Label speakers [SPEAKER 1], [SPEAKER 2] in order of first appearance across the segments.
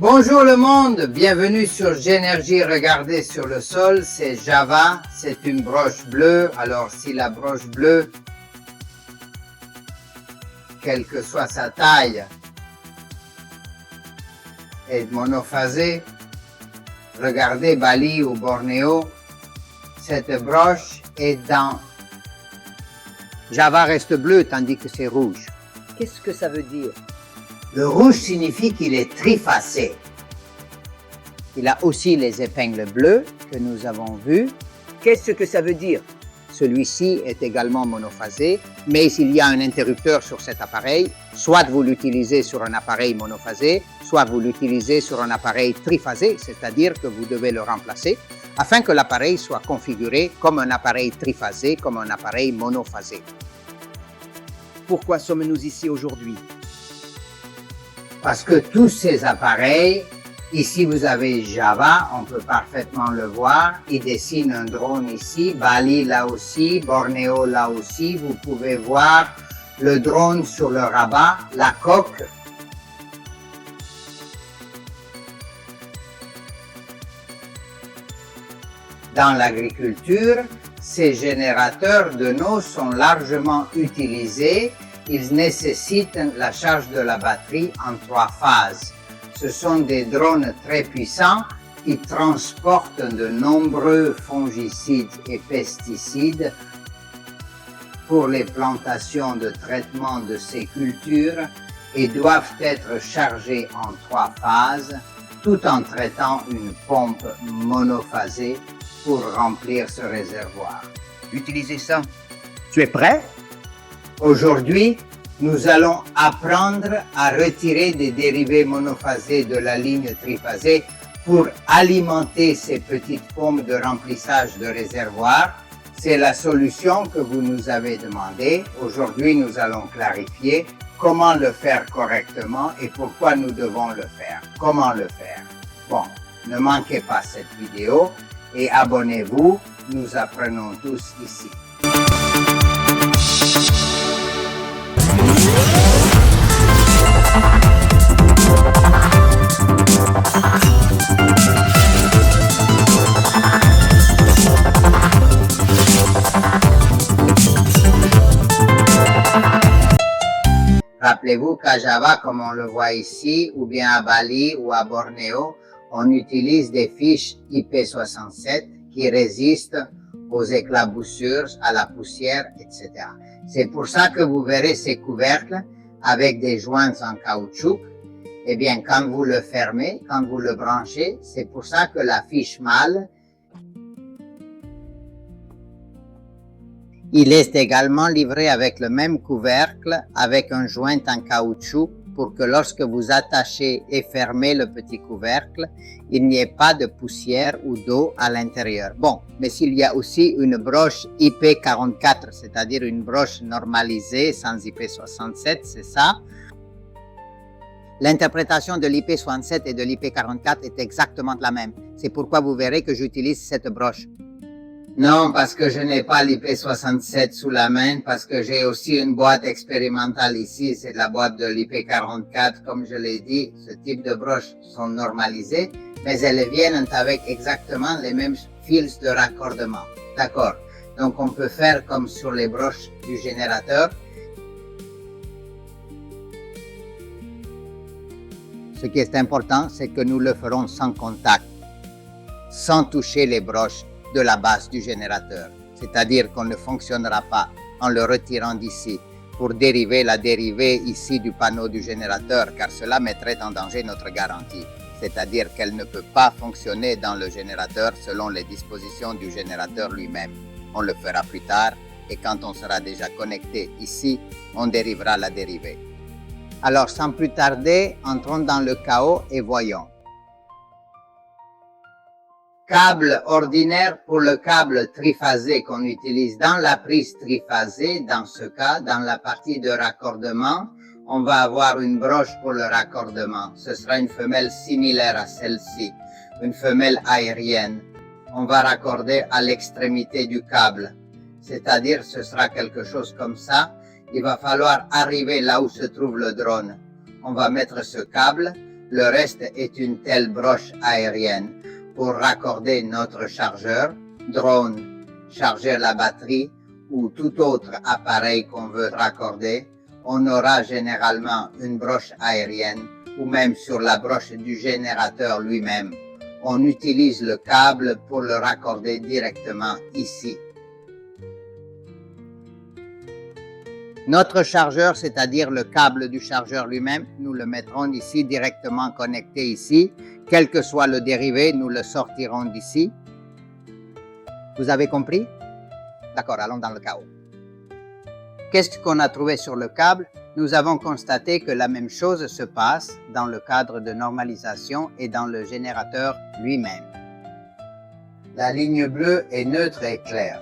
[SPEAKER 1] Bonjour le monde, bienvenue sur Génergie. Regardez sur le sol, c'est Java, c'est une broche bleue. Alors si la broche bleue, quelle que soit sa taille, est monophasée, regardez Bali ou Bornéo, cette broche est dans Java reste bleu tandis que c'est rouge.
[SPEAKER 2] Qu'est-ce que ça veut dire?
[SPEAKER 1] Le rouge signifie qu'il est trifacé. Il a aussi les épingles bleues que nous avons vues.
[SPEAKER 2] Qu'est-ce que ça veut dire?
[SPEAKER 1] Celui-ci est également monophasé, mais s'il y a un interrupteur sur cet appareil, soit vous l'utilisez sur un appareil monophasé, soit vous l'utilisez sur un appareil triphasé, c'est-à-dire que vous devez le remplacer, afin que l'appareil soit configuré comme un appareil triphasé, comme un appareil monophasé.
[SPEAKER 2] Pourquoi sommes-nous ici aujourd'hui?
[SPEAKER 1] Parce que tous ces appareils, ici vous avez Java, on peut parfaitement le voir, il dessine un drone ici, Bali là aussi, Bornéo là aussi, vous pouvez voir le drone sur le rabat, la coque. Dans l'agriculture, ces générateurs de eau sont largement utilisés. Ils nécessitent la charge de la batterie en 3 phases. Ce sont des drones très puissants qui transportent de nombreux fongicides et pesticides pour les plantations de traitement de ces cultures et doivent être chargés en 3 phases tout en traitant une pompe monophasée pour remplir ce réservoir.
[SPEAKER 2] Utilisez ça. Tu es prêt?
[SPEAKER 1] Aujourd'hui, nous allons apprendre à retirer des dérivés monophasés de la ligne triphasée pour alimenter ces petites pompes de remplissage de réservoir. C'est la solution que vous nous avez demandé. Aujourd'hui, nous allons clarifier comment le faire correctement et pourquoi nous devons le faire. Comment le faire? Bon, ne manquez pas cette vidéo et abonnez-vous. Nous apprenons tous ici. Rappelez-vous qu'à Java, comme on le voit ici, ou bien à Bali ou à Bornéo, on utilise des fiches IP67 qui résistent aux éclaboussures, à la poussière, etc. C'est pour ça que vous verrez ces couvercles avec des joints en caoutchouc. Eh bien, quand vous le fermez, quand vous le branchez, c'est pour ça que la fiche mâle, il est également livré avec le même couvercle, avec un joint en caoutchouc, pour que lorsque vous attachez et fermez le petit couvercle, il n'y ait pas de poussière ou d'eau à l'intérieur. Bon, mais s'il y a aussi une broche IP44, c'est-à-dire une broche normalisée sans IP67, c'est ça. L'interprétation de l'IP67 et de l'IP44 est exactement la même. C'est pourquoi vous verrez que j'utilise cette broche. Non, parce que je n'ai pas l'IP67 sous la main, parce que j'ai aussi une boîte expérimentale ici, c'est la boîte de l'IP44, comme je l'ai dit, ce type de broches sont normalisées, mais elles viennent avec exactement les mêmes fils de raccordement. D'accord. Donc on peut faire comme sur les broches du générateur. Ce qui est important, c'est que nous le ferons sans contact, sans toucher les broches de la base du générateur. C'est-à-dire qu'on ne fonctionnera pas en le retirant d'ici pour dériver la dérivée ici du panneau du générateur, car cela mettrait en danger notre garantie. C'est-à-dire qu'elle ne peut pas fonctionner dans le générateur selon les dispositions du générateur lui-même. On le fera plus tard et quand on sera déjà connecté ici, on dérivera la dérivée. Alors, sans plus tarder, entrons dans le chaos et voyons. Câble ordinaire pour le câble triphasé qu'on utilise dans la prise triphasée. Dans ce cas, dans la partie de raccordement, on va avoir une broche pour le raccordement. Ce sera une femelle similaire à celle-ci, une femelle aérienne. On va raccorder à l'extrémité du câble, c'est-à-dire ce sera quelque chose comme ça. Il va falloir arriver là où se trouve le drone. On va mettre ce câble Le reste est une telle broche aérienne pour raccorder notre chargeur, drone, charger la batterie ou tout autre appareil qu'on veut raccorder. On aura généralement une broche aérienne ou même sur la broche du générateur lui-même. On utilise le câble pour le raccorder directement ici. Notre chargeur, c'est-à-dire le câble du chargeur lui-même, nous le mettrons ici directement connecté ici. Quel que soit le dérivé, nous le sortirons d'ici. Vous avez compris? D'accord, allons dans le chaos. Qu'est-ce qu'on a trouvé sur le câble? Nous avons constaté que la même chose se passe dans le cadre de normalisation et dans le générateur lui-même. La ligne bleue est neutre et claire.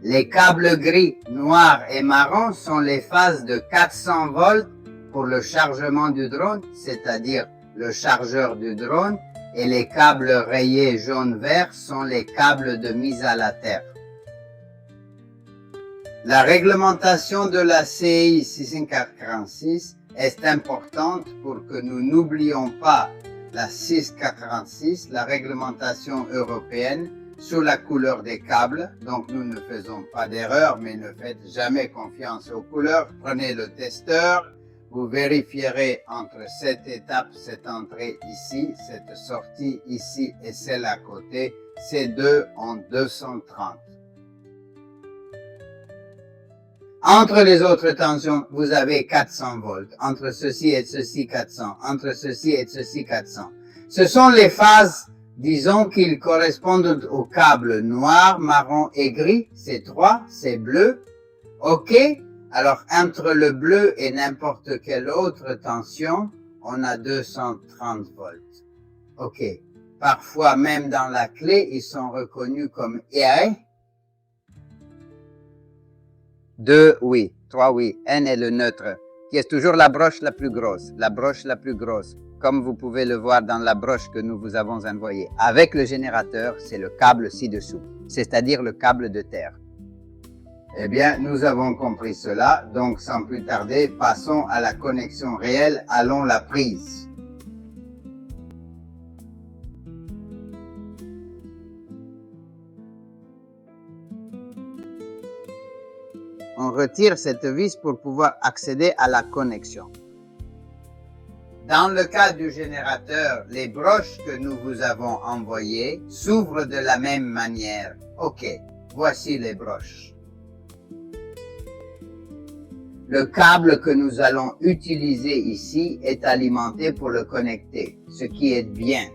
[SPEAKER 1] Les câbles gris, noirs et marrons sont les phases de 400 volts pour le chargement du drone, c'est-à-dire le chargeur du drone, et les câbles rayés jaune-vert sont les câbles de mise à la terre. La réglementation de la CEI 646 est importante pour que nous n'oublions pas la 646, la réglementation européenne, sous la couleur des câbles. Donc nous ne faisons pas d'erreur, mais ne faites jamais confiance aux couleurs. Prenez le testeur, vous vérifierez entre cette étape, cette entrée ici, cette sortie ici et celle à côté. Ces deux ont 230. Entre les autres tensions, vous avez 400 volts. Entre ceci et ceci, 400. Entre ceci et ceci, 400. Ce sont les phases, disons qu'ils correspondent aux câbles noir, marron et gris. C'est 3, c'est bleu. OK? Alors, entre le bleu et n'importe quelle autre tension, on a 230 volts. OK. Parfois, même dans la clé, ils sont reconnus comme EA. 2, oui. 3, oui. N est le neutre, qui est toujours la broche la plus grosse. La broche la plus grosse, comme vous pouvez le voir dans la broche que nous vous avons envoyée. Avec le générateur, c'est le câble ci-dessous, c'est-à-dire le câble de terre. Eh bien, nous avons compris cela, donc sans plus tarder, passons à la connexion réelle, allons la prise. On retire cette vis pour pouvoir accéder à la connexion. Dans le cas du générateur, les broches que nous vous avons envoyées s'ouvrent de la même manière. OK, voici les broches. Le câble que nous allons utiliser ici est alimenté pour le connecter, ce qui est bien.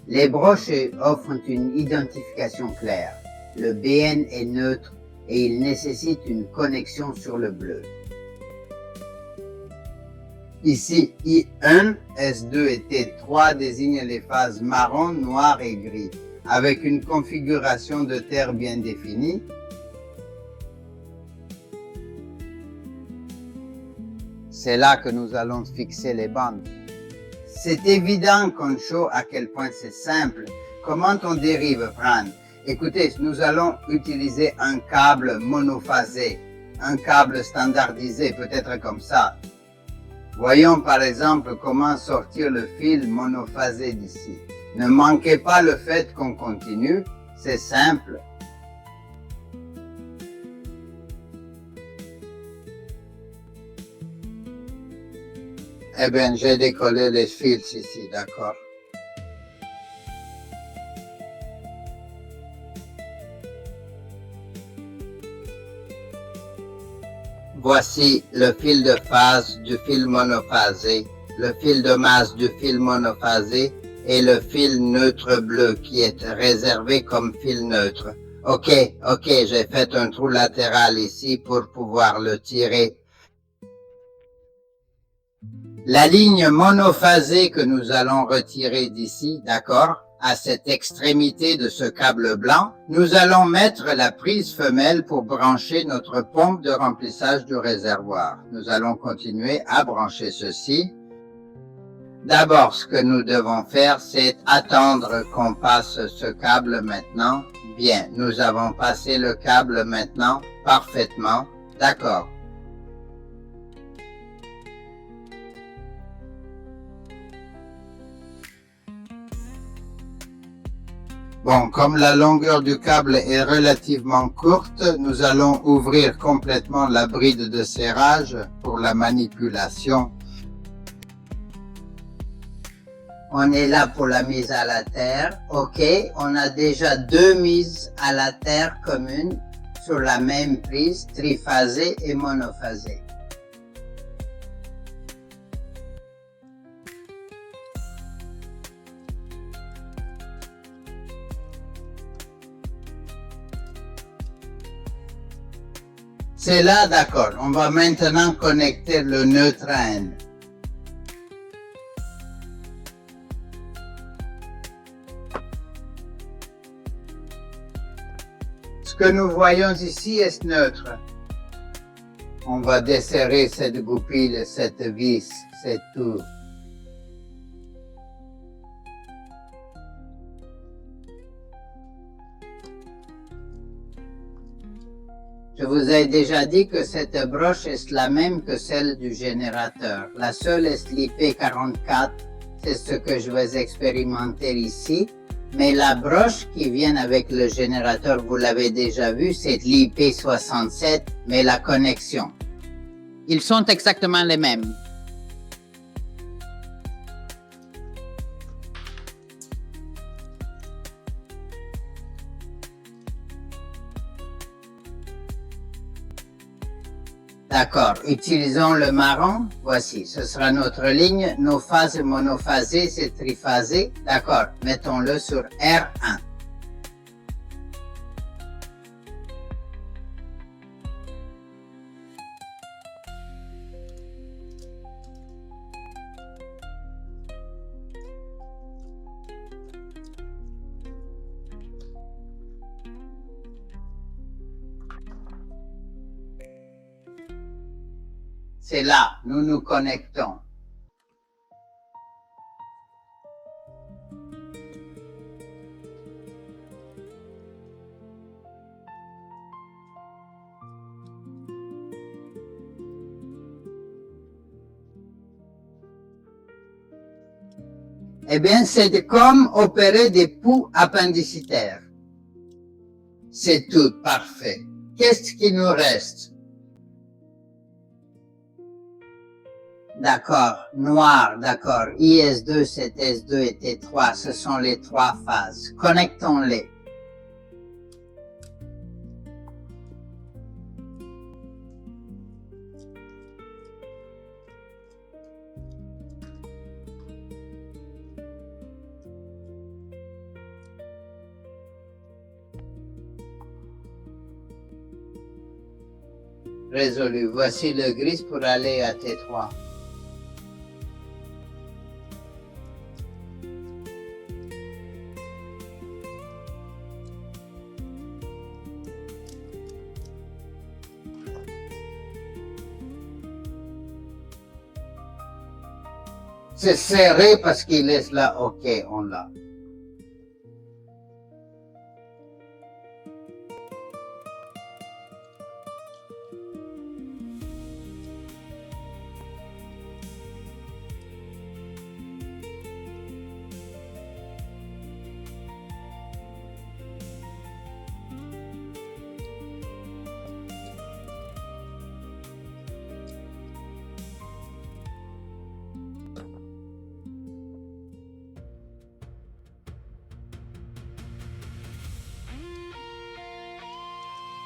[SPEAKER 1] Les broches offrent une identification claire. Le BN est neutre et il nécessite une connexion sur le bleu. Ici, I1, S2 et T3 désignent les phases marron, noir et gris, avec une configuration de terre bien définie. C'est là que nous allons fixer les bandes. C'est évident qu'on show à quel point c'est simple. Comment on dérive, Fran? Écoutez, nous allons utiliser un câble monophasé, un câble standardisé, peut-être comme ça. Voyons par exemple comment sortir le fil monophasé d'ici. Ne manquez pas le fait qu'on continue, c'est simple. Eh bien, j'ai décollé les fils ici, d'accord? Voici le fil de phase du fil monophasé, le fil de masse du fil monophasé et le fil neutre bleu qui est réservé comme fil neutre. OK, j'ai fait un trou latéral ici pour pouvoir le tirer. La ligne monophasée que nous allons retirer d'ici, d'accord, à cette extrémité de ce câble blanc, nous allons mettre la prise femelle pour brancher notre pompe de remplissage du réservoir. Nous allons continuer à brancher ceci. D'abord, ce que nous devons faire, c'est attendre qu'on passe ce câble maintenant. Bien, nous avons passé le câble maintenant parfaitement. D'accord. Bon, comme la longueur du câble est relativement courte, nous allons ouvrir complètement la bride de serrage pour la manipulation. On est là pour la mise à la terre. OK, on a déjà 2 mises à la terre communes sur la même prise, triphasée et monophasée. C'est là, d'accord. On va maintenant connecter le neutre à N. Ce que nous voyons ici est neutre. On va desserrer cette goupille, cette vis, c'est tout. Je vous ai déjà dit que cette broche est la même que celle du générateur. La seule est l'IP44, c'est ce que je vais expérimenter ici. Mais la broche qui vient avec le générateur, vous l'avez déjà vu, c'est l'IP67, mais la connexion. Ils sont exactement les mêmes. D'accord, utilisons le marron. Voici, ce sera notre ligne. Nos phases monophasées, c'est triphasé. D'accord, mettons-le sur R1. C'est là, nous nous connectons. Eh bien, c'est comme opérer des poux appendicitaires. C'est tout, parfait. Qu'est-ce qui nous reste? D'accord, noir, d'accord. IS2, CTS2 et T3, ce sont les 3 phases. Connectons-les. Résolu. Voici le gris pour aller à T3. C'est serré parce qu'il laisse là. OK, on l'a.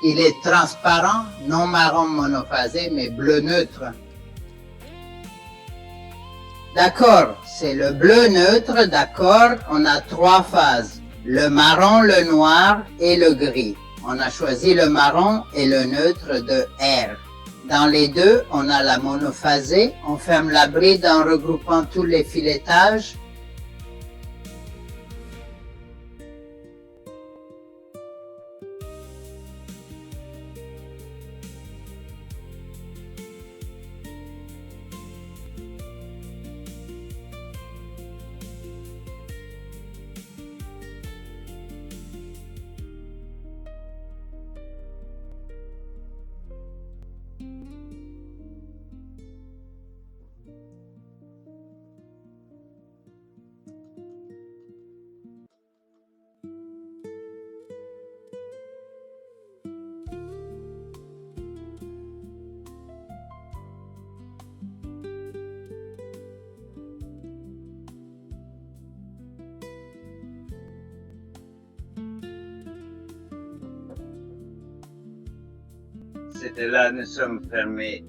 [SPEAKER 1] Il est transparent, non marron monophasé, mais bleu neutre. D'accord, c'est le bleu neutre, d'accord, on a 3 phases. Le marron, le noir et le gris. On a choisi le marron et le neutre de R. Dans les deux, on a la monophasée. On ferme la bride en regroupant tous les filetages. c'était là, nous sommes fermés.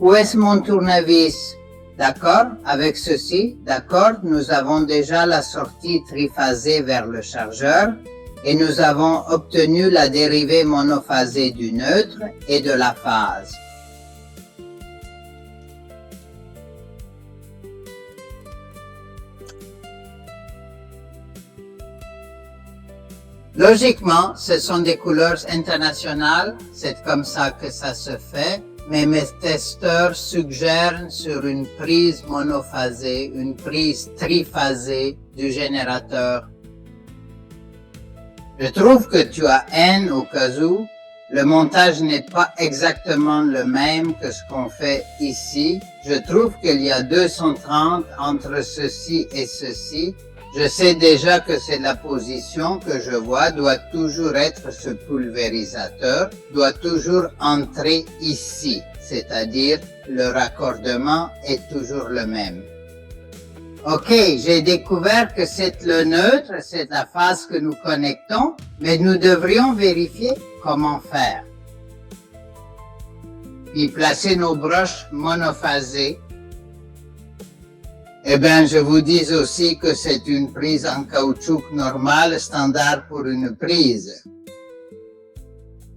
[SPEAKER 1] Où est mon tournevis? D'accord? Avec ceci, d'accord, nous avons déjà la sortie triphasée vers le chargeur et nous avons obtenu la dérivée monophasée du neutre et de la phase. Logiquement, ce sont des couleurs internationales, c'est comme ça que ça se fait, mais mes testeurs suggèrent sur une prise monophasée, une prise triphasée du générateur. Je trouve que tu as N au cas où. Le montage n'est pas exactement le même que ce qu'on fait ici. Je trouve qu'il y a 230 entre ceci et ceci. Je sais déjà que c'est la position que je vois doit toujours être ce pulvérisateur, doit toujours entrer ici, c'est-à-dire le raccordement est toujours le même. Ok, j'ai découvert que c'est le neutre, c'est la phase que nous connectons, mais nous devrions vérifier comment faire. Puis placer nos broches monophasées. Eh bien, je vous dis aussi que c'est une prise en caoutchouc normale, standard pour une prise.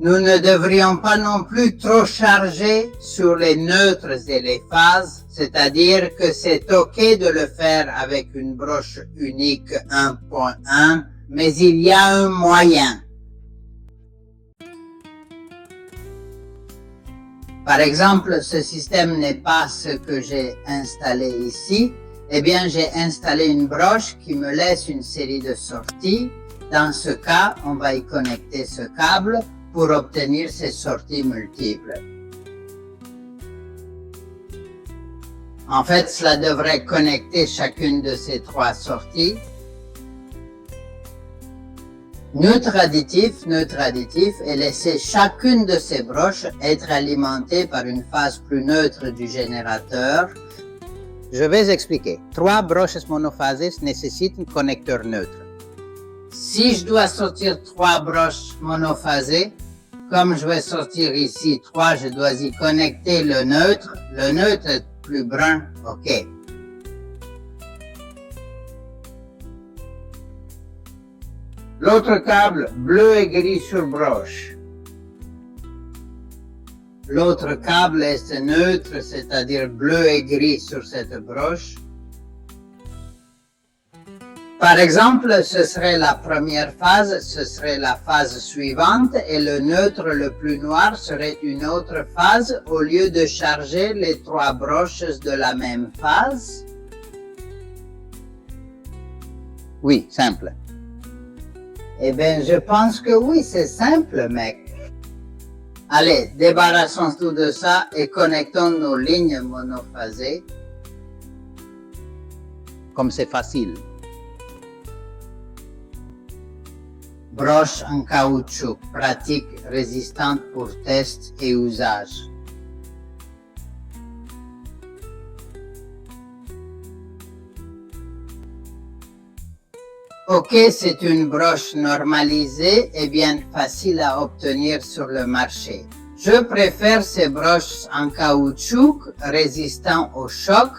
[SPEAKER 1] Nous ne devrions pas non plus trop charger sur les neutres et les phases, c'est-à-dire que c'est OK de le faire avec une broche unique 1.1, mais il y a un moyen. Par exemple, ce système n'est pas ce que j'ai installé ici. Eh bien, j'ai installé une broche qui me laisse une série de sorties. Dans ce cas, on va y connecter ce câble pour obtenir ces sorties multiples. En fait, cela devrait connecter chacune de ces trois sorties. Neutre additif, et laisser chacune de ces broches être alimentée par une phase plus neutre du générateur. Je vais expliquer. 3 broches monophasées nécessitent un connecteur neutre. Si je dois sortir 3 broches monophasées, comme je vais sortir ici 3, je dois y connecter le neutre. Le neutre est plus brun, OK. L'autre câble, bleu et gris sur broche. L'autre câble est neutre, c'est-à-dire bleu et gris sur cette broche. Par exemple, ce serait la première phase, ce serait la phase suivante et le neutre le plus noir serait une autre phase au lieu de charger les 3 broches de la même phase. Oui, simple. Eh bien, je pense que oui, c'est simple, mec. Allez, débarrassons-nous de ça et connectons nos lignes monophasées. Comme c'est facile. Broche en caoutchouc, pratique, résistante pour test et usage. OK, c'est une broche normalisée et bien facile à obtenir sur le marché. Je préfère ces broches en caoutchouc résistant au choc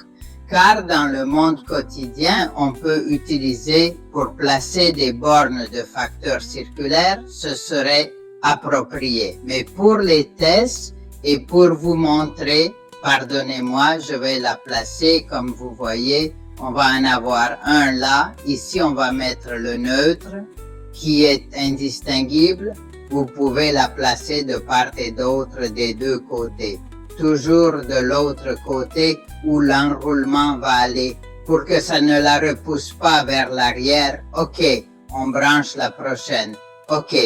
[SPEAKER 1] car dans le monde quotidien, on peut utiliser pour placer des bornes de facteurs circulaires, ce serait approprié. Mais pour les tests et pour vous montrer Pardonnez-moi, je vais la placer comme vous voyez. On va en avoir un là. Ici, on va mettre le neutre qui est indistinguible. Vous pouvez la placer de part et d'autre des deux côtés. Toujours de l'autre côté où l'enroulement va aller. Pour que ça ne la repousse pas vers l'arrière, OK, on branche la prochaine. OK,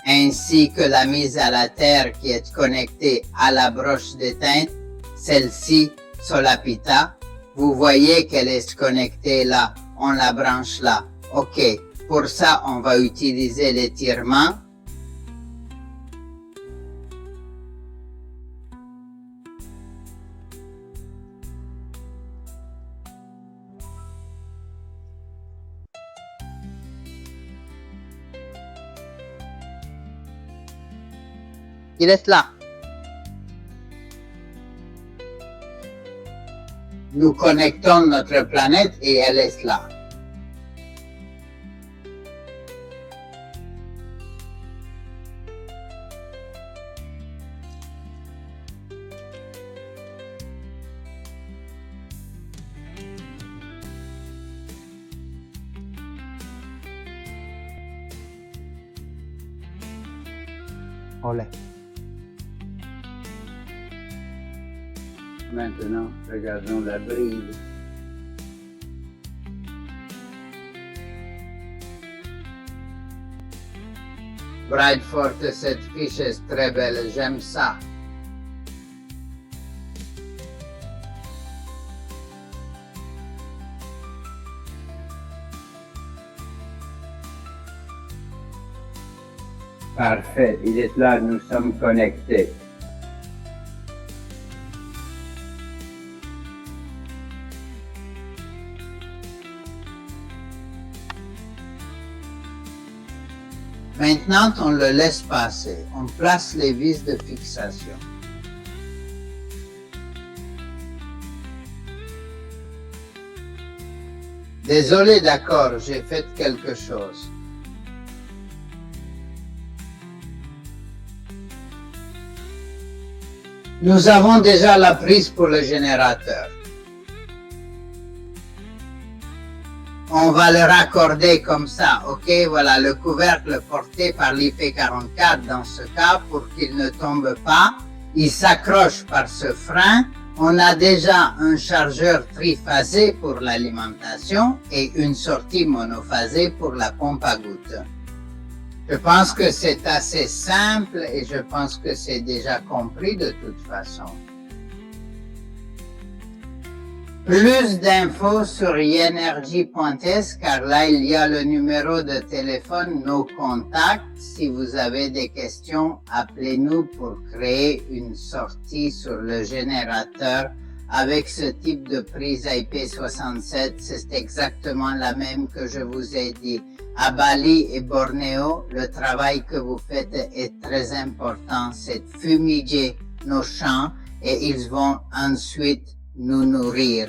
[SPEAKER 1] ainsi que la mise à la terre qui est connectée à la broche d'éteinte, celle-ci, Solapita, vous voyez qu'elle est connectée là, on la branche là. OK, pour ça, on va utiliser l'étirement. Il est là. Nous connectons notre planète et elle est là.
[SPEAKER 2] Olé.
[SPEAKER 1] Maintenant, regardons la bride. Bridefort, cette fiche est très belle, j'aime ça. Parfait, il est là, nous sommes connectés. Maintenant, on le laisse passer. On place les vis de fixation. Désolé, d'accord, j'ai fait quelque chose. Nous avons déjà la prise pour le générateur. On va le raccorder comme ça, ok? Voilà, le couvercle porté par l'IP44 dans ce cas, pour qu'il ne tombe pas, il s'accroche par ce frein. On a déjà un chargeur triphasé pour l'alimentation et une sortie monophasée pour la pompe à gouttes. Je pense que c'est assez simple et je pense que c'est déjà compris de toute façon. Plus d'infos sur yenergy.es car là il y a le numéro de téléphone, nos contacts. Si vous avez des questions, appelez-nous pour créer une sortie sur le générateur avec ce type de prise IP67. C'est exactement la même que je vous ai dit. À Bali et Bornéo, le travail que vous faites est très important. C'est fumiguer nos champs et ils vont ensuite nous nourrir.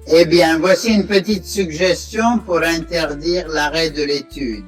[SPEAKER 1] Eh bien, voici une petite suggestion pour interdire l'arrêt de l'étude.